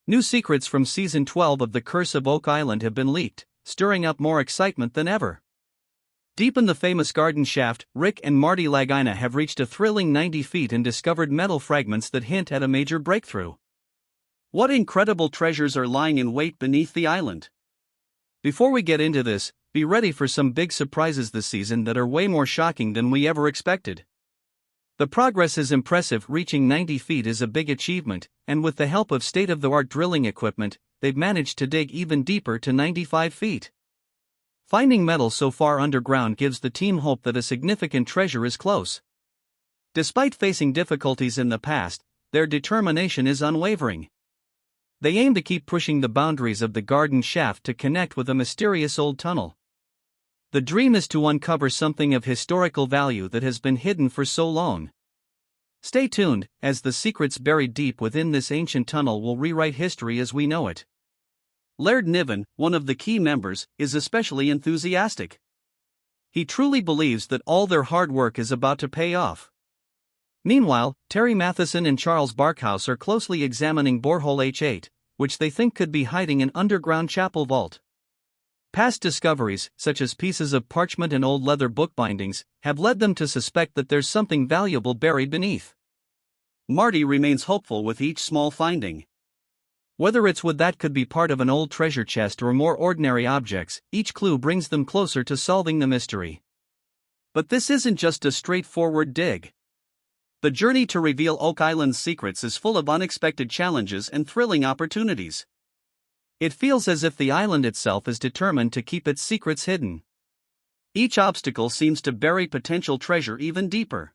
New secrets from Season 12 of The Curse of Oak Island have been leaked, stirring up more excitement than ever. Deep in the famous garden shaft, Rick and Marty Lagina have reached a thrilling 90 feet and discovered metal fragments that hint at a major breakthrough. What incredible treasures are lying in wait beneath the island? Before we get into this, be ready for some big surprises this season that are way more shocking than we ever expected. The progress is impressive. Reaching 90 feet is a big achievement, and with the help of state-of-the-art drilling equipment, they've managed to dig even deeper to 95 feet. Finding metal so far underground gives the team hope that a significant treasure is close. Despite facing difficulties in the past, their determination is unwavering. They aim to keep pushing the boundaries of the garden shaft to connect with a mysterious old tunnel. The dream is to uncover something of historical value that has been hidden for so long. Stay tuned, as the secrets buried deep within this ancient tunnel will rewrite history as we know it. Laird Niven, one of the key members, is especially enthusiastic. He truly believes that all their hard work is about to pay off. Meanwhile, Terry Matheson and Charles Barkhouse are closely examining borehole H8, which they think could be hiding an underground chapel vault. Past discoveries, such as pieces of parchment and old leather bookbindings, have led them to suspect that there's something valuable buried beneath. Marty remains hopeful with each small finding. Whether it's wood that could be part of an old treasure chest or more ordinary objects, each clue brings them closer to solving the mystery. But this isn't just a straightforward dig. The journey to reveal Oak Island's secrets is full of unexpected challenges and thrilling opportunities. It feels as if the island itself is determined to keep its secrets hidden. Each obstacle seems to bury potential treasure even deeper.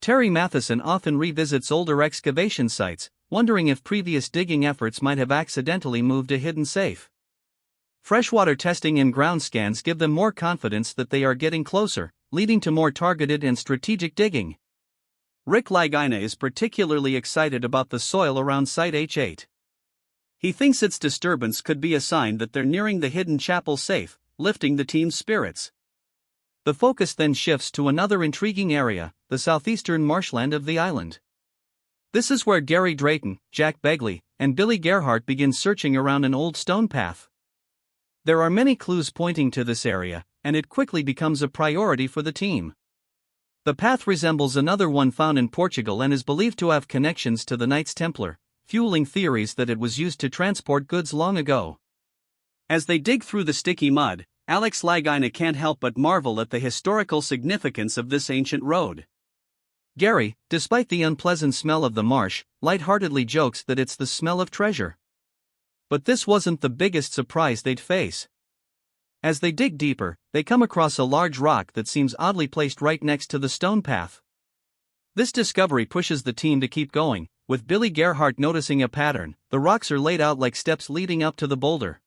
Terry Matheson often revisits older excavation sites, wondering if previous digging efforts might have accidentally moved a hidden safe. Freshwater testing and ground scans give them more confidence that they are getting closer, leading to more targeted and strategic digging. Rick Lagina is particularly excited about the soil around Site H8. He thinks its disturbance could be a sign that they're nearing the hidden chapel safe, lifting the team's spirits. The focus then shifts to another intriguing area, the southeastern marshland of the island. This is where Gary Drayton, Jack Begley, and Billy Gerhardt begin searching around an old stone path. There are many clues pointing to this area, and it quickly becomes a priority for the team. The path resembles another one found in Portugal and is believed to have connections to the Knights Templar, fueling theories that it was used to transport goods long ago. As they dig through the sticky mud, Alex Lagina can't help but marvel at the historical significance of this ancient road. Gary, despite the unpleasant smell of the marsh, lightheartedly jokes that it's the smell of treasure. But this wasn't the biggest surprise they'd face. As they dig deeper, they come across a large rock that seems oddly placed right next to the stone path. This discovery pushes the team to keep going, with Billy Gerhardt noticing a pattern. The rocks are laid out like steps leading up to the boulder.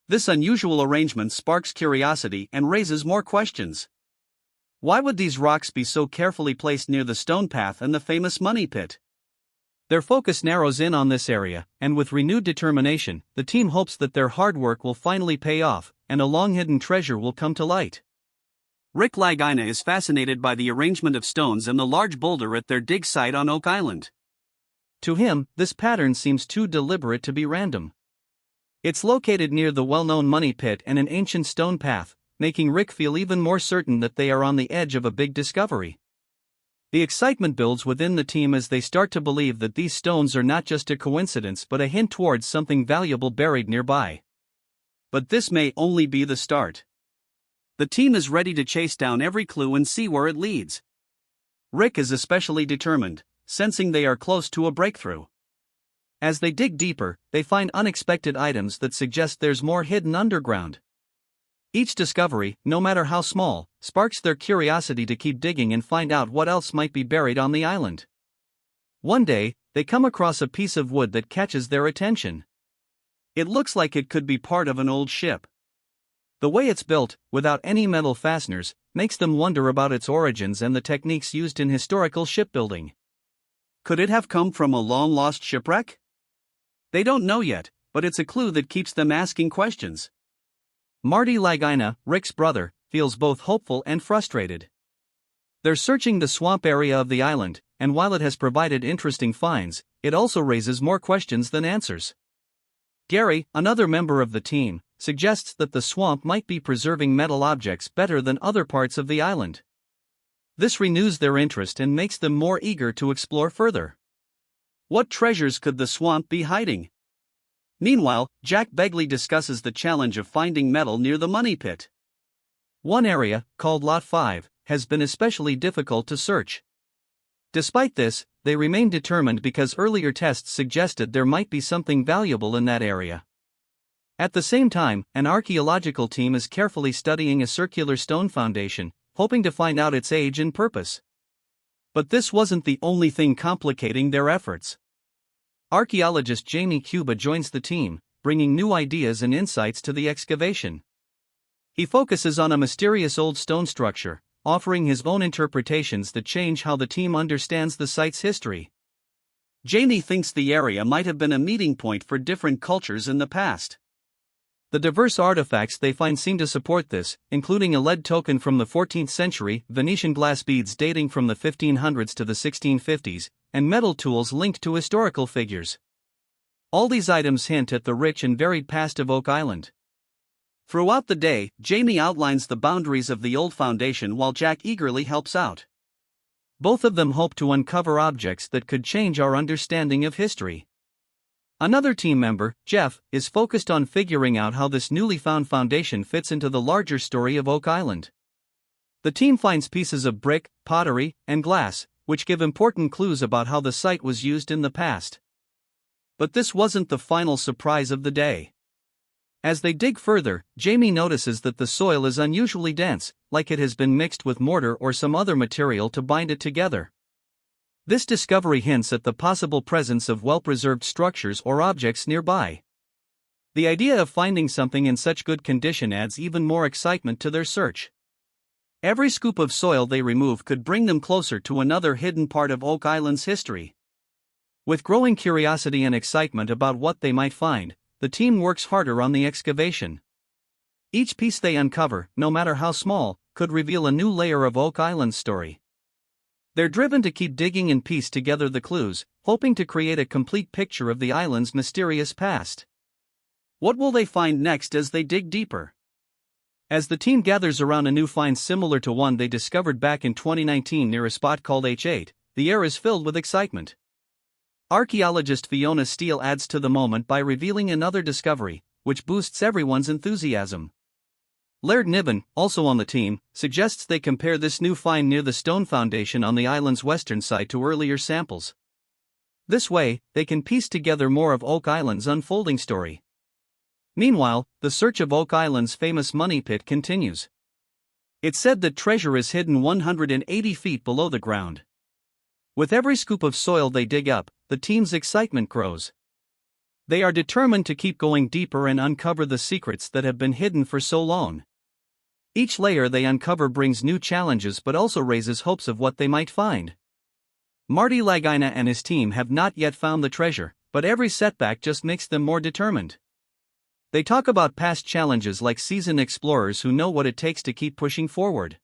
This unusual arrangement sparks curiosity and raises more questions. Why would these rocks be so carefully placed near the stone path and the famous money pit? Their focus narrows in on this area, and with renewed determination, the team hopes that their hard work will finally pay off, and a long-hidden treasure will come to light. Rick Lagina is fascinated by the arrangement of stones and the large boulder at their dig site on Oak Island. To him, this pattern seems too deliberate to be random. It's located near the well-known money pit and an ancient stone path, making Rick feel even more certain that they are on the edge of a big discovery. The excitement builds within the team as they start to believe that these stones are not just a coincidence but a hint towards something valuable buried nearby. But this may only be the start. The team is ready to chase down every clue and see where it leads. Rick is especially determined, sensing they are close to a breakthrough. As they dig deeper, they find unexpected items that suggest there's more hidden underground. Each discovery, no matter how small, sparks their curiosity to keep digging and find out what else might be buried on the island. One day, they come across a piece of wood that catches their attention. It looks like it could be part of an old ship. The way it's built, without any metal fasteners, makes them wonder about its origins and the techniques used in historical shipbuilding. Could it have come from a long-lost shipwreck? They don't know yet, but it's a clue that keeps them asking questions. Marty Lagina, Rick's brother, feels both hopeful and frustrated. They're searching the swamp area of the island, and while it has provided interesting finds, it also raises more questions than answers. Gary, another member of the team, suggests that the swamp might be preserving metal objects better than other parts of the island. This renews their interest and makes them more eager to explore further. What treasures could the swamp be hiding? Meanwhile, Jack Begley discusses the challenge of finding metal near the money pit. One area, called Lot 5, has been especially difficult to search. Despite this, they remain determined because earlier tests suggested there might be something valuable in that area. At the same time, an archaeological team is carefully studying a circular stone foundation, hoping to find out its age and purpose. But this wasn't the only thing complicating their efforts. Archaeologist Jamie Cuba joins the team, bringing new ideas and insights to the excavation. He focuses on a mysterious old stone structure, offering his own interpretations that change how the team understands the site's history. Jamie thinks the area might have been a meeting point for different cultures in the past. The diverse artifacts they find seem to support this, including a lead token from the 14th century, Venetian glass beads dating from the 1500s to the 1650s, and metal tools linked to historical figures. All these items hint at the rich and varied past of Oak Island. Throughout the day, Jamie outlines the boundaries of the old foundation while Jack eagerly helps out. Both of them hope to uncover objects that could change our understanding of history. Another team member, Jeff, is focused on figuring out how this newly found foundation fits into the larger story of Oak Island. The team finds pieces of brick, pottery, and glass, which give important clues about how the site was used in the past. But this wasn't the final surprise of the day. As they dig further, Jamie notices that the soil is unusually dense, like it has been mixed with mortar or some other material to bind it together. This discovery hints at the possible presence of well-preserved structures or objects nearby. The idea of finding something in such good condition adds even more excitement to their search. Every scoop of soil they remove could bring them closer to another hidden part of Oak Island's history. With growing curiosity and excitement about what they might find, the team works harder on the excavation. Each piece they uncover, no matter how small, could reveal a new layer of Oak Island's story. They're driven to keep digging and piece together the clues, hoping to create a complete picture of the island's mysterious past. What will they find next as they dig deeper? As the team gathers around a new find similar to one they discovered back in 2019 near a spot called H8, the air is filled with excitement. Archaeologist Fiona Steele adds to the moment by revealing another discovery, which boosts everyone's enthusiasm. Laird Niven, also on the team, suggests they compare this new find near the stone foundation on the island's western side to earlier samples. This way, they can piece together more of Oak Island's unfolding story. Meanwhile, the search of Oak Island's famous money pit continues. It's said that treasure is hidden 180 feet below the ground. With every scoop of soil they dig up, the team's excitement grows. They are determined to keep going deeper and uncover the secrets that have been hidden for so long. Each layer they uncover brings new challenges but also raises hopes of what they might find. Marty Lagina and his team have not yet found the treasure, but every setback just makes them more determined. They talk about past challenges like seasoned explorers who know what it takes to keep pushing forward.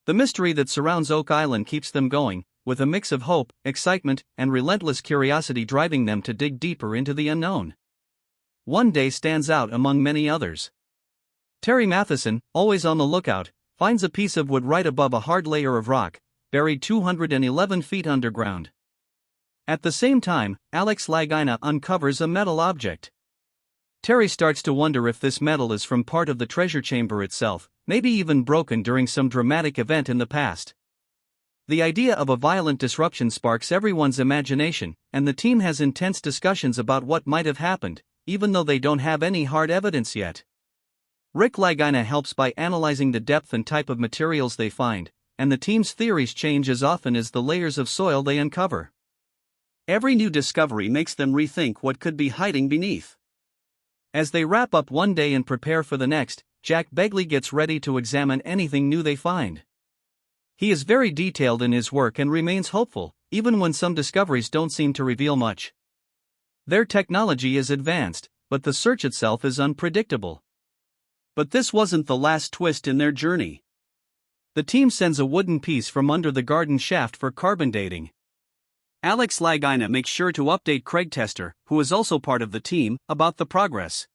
The mystery that surrounds Oak Island keeps them going, with a mix of hope, excitement, and relentless curiosity driving them to dig deeper into the unknown. One day stands out among many others. Terry Matheson, always on the lookout, finds a piece of wood right above a hard layer of rock, buried 211 feet underground. At the same time, Alex Lagina uncovers a metal object. Terry starts to wonder if this metal is from part of the treasure chamber itself, maybe even broken during some dramatic event in the past. The idea of a violent disruption sparks everyone's imagination, and the team has intense discussions about what might have happened, even though they don't have any hard evidence yet. Rick Lagina helps by analyzing the depth and type of materials they find, and the team's theories change as often as the layers of soil they uncover. Every new discovery makes them rethink what could be hiding beneath. As they wrap up one day and prepare for the next, Jack Begley gets ready to examine anything new they find. He is very detailed in his work and remains hopeful, even when some discoveries don't seem to reveal much. Their technology is advanced, but the search itself is unpredictable. But this wasn't the last twist in their journey. The team sends a wooden piece from under the garden shaft for carbon dating. Lagina makes sure to update Craig Tester, who is also part of the team, about the progress.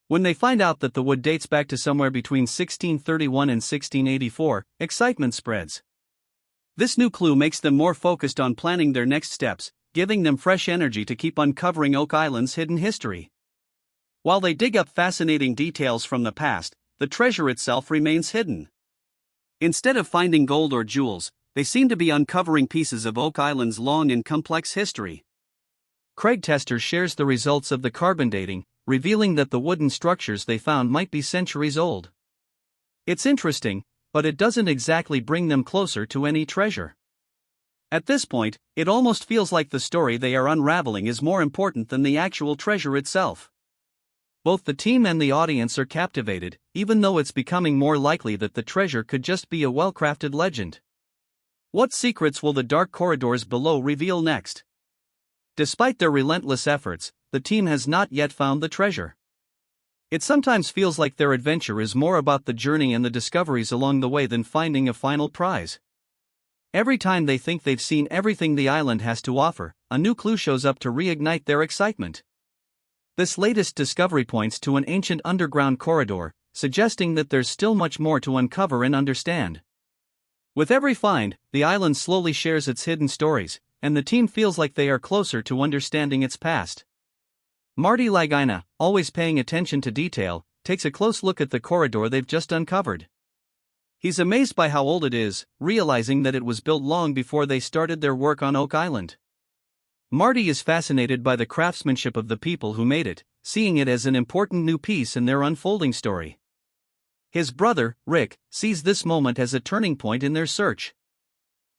When they find out that the wood dates back to somewhere between 1631 and 1684, excitement spreads. This new clue makes them more focused on planning their next steps, giving them fresh energy to keep uncovering Oak Island's hidden history. While they dig up fascinating details from the past, the treasure itself remains hidden. Instead of finding gold or jewels, they seem to be uncovering pieces of Oak Island's long and complex history. Craig Tester shares the results of the carbon dating, revealing that the wooden structures they found might be centuries old. It's interesting, but it doesn't exactly bring them closer to any treasure. At this point, it almost feels like the story they are unraveling is more important than the actual treasure itself. Both the team and the audience are captivated, even though it's becoming more likely that the treasure could just be a well-crafted legend. What secrets will the dark corridors below reveal next? Despite their relentless efforts, the team has not yet found the treasure. It sometimes feels like their adventure is more about the journey and the discoveries along the way than finding a final prize. Every time they think they've seen everything the island has to offer, a new clue shows up to reignite their excitement. This latest discovery points to an ancient underground corridor, suggesting that there's still much more to uncover and understand. With every find, the island slowly shares its hidden stories, and the team feels like they are closer to understanding its past. Marty Lagina, always paying attention to detail, takes a close look at the corridor they've just uncovered. He's amazed by how old it is, realizing that it was built long before they started their work on Oak Island. Marty is fascinated by the craftsmanship of the people who made it, seeing it as an important new piece in their unfolding story. His brother, Rick, sees this moment as a turning point in their search.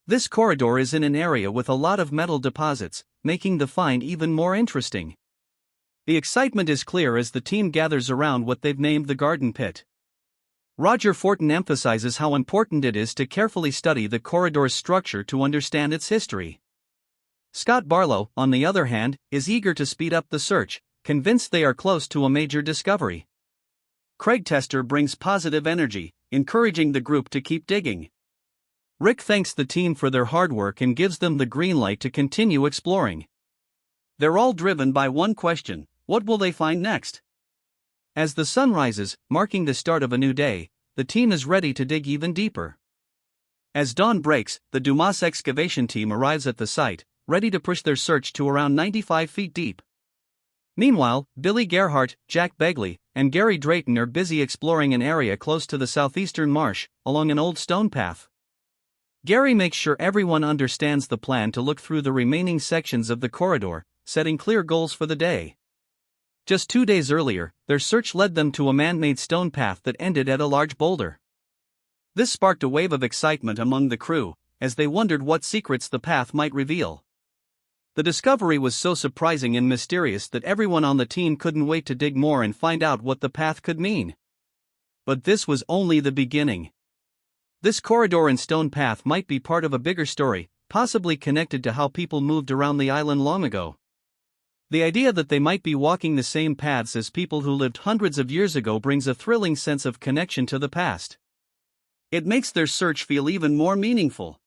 This corridor is in an area with a lot of metal deposits, making the find even more interesting. The excitement is clear as the team gathers around what they've named the Garden Pit. Roger Fortin emphasizes how important it is to carefully study the corridor's structure to understand its history. Scott Barlow, on the other hand, is eager to speed up the search, convinced they are close to a major discovery. Craig Tester brings positive energy, encouraging the group to keep digging. Rick thanks the team for their hard work and gives them the green light to continue exploring. They're all driven by one question: what will they find next? As the sun rises, marking the start of a new day, the team is ready to dig even deeper. As dawn breaks, the Dumas excavation team arrives at the site, ready to push their search to around 95 feet deep. Meanwhile, Billy Gerhardt, Jack Begley, and Gary Drayton are busy exploring an area close to the southeastern marsh, along an old stone path. Gary makes sure everyone understands the plan to look through the remaining sections of the corridor, setting clear goals for the day. Just 2 days earlier, their search led them to a man-made stone path that ended at a large boulder. This sparked a wave of excitement among the crew, as they wondered what secrets the path might reveal. The discovery was so surprising and mysterious that everyone on the team couldn't wait to dig more and find out what the path could mean. But this was only the beginning. This corridor and stone path might be part of a bigger story, possibly connected to how people moved around the island long ago. The idea that they might be walking the same paths as people who lived hundreds of years ago brings a thrilling sense of connection to the past. It makes their search feel even more meaningful.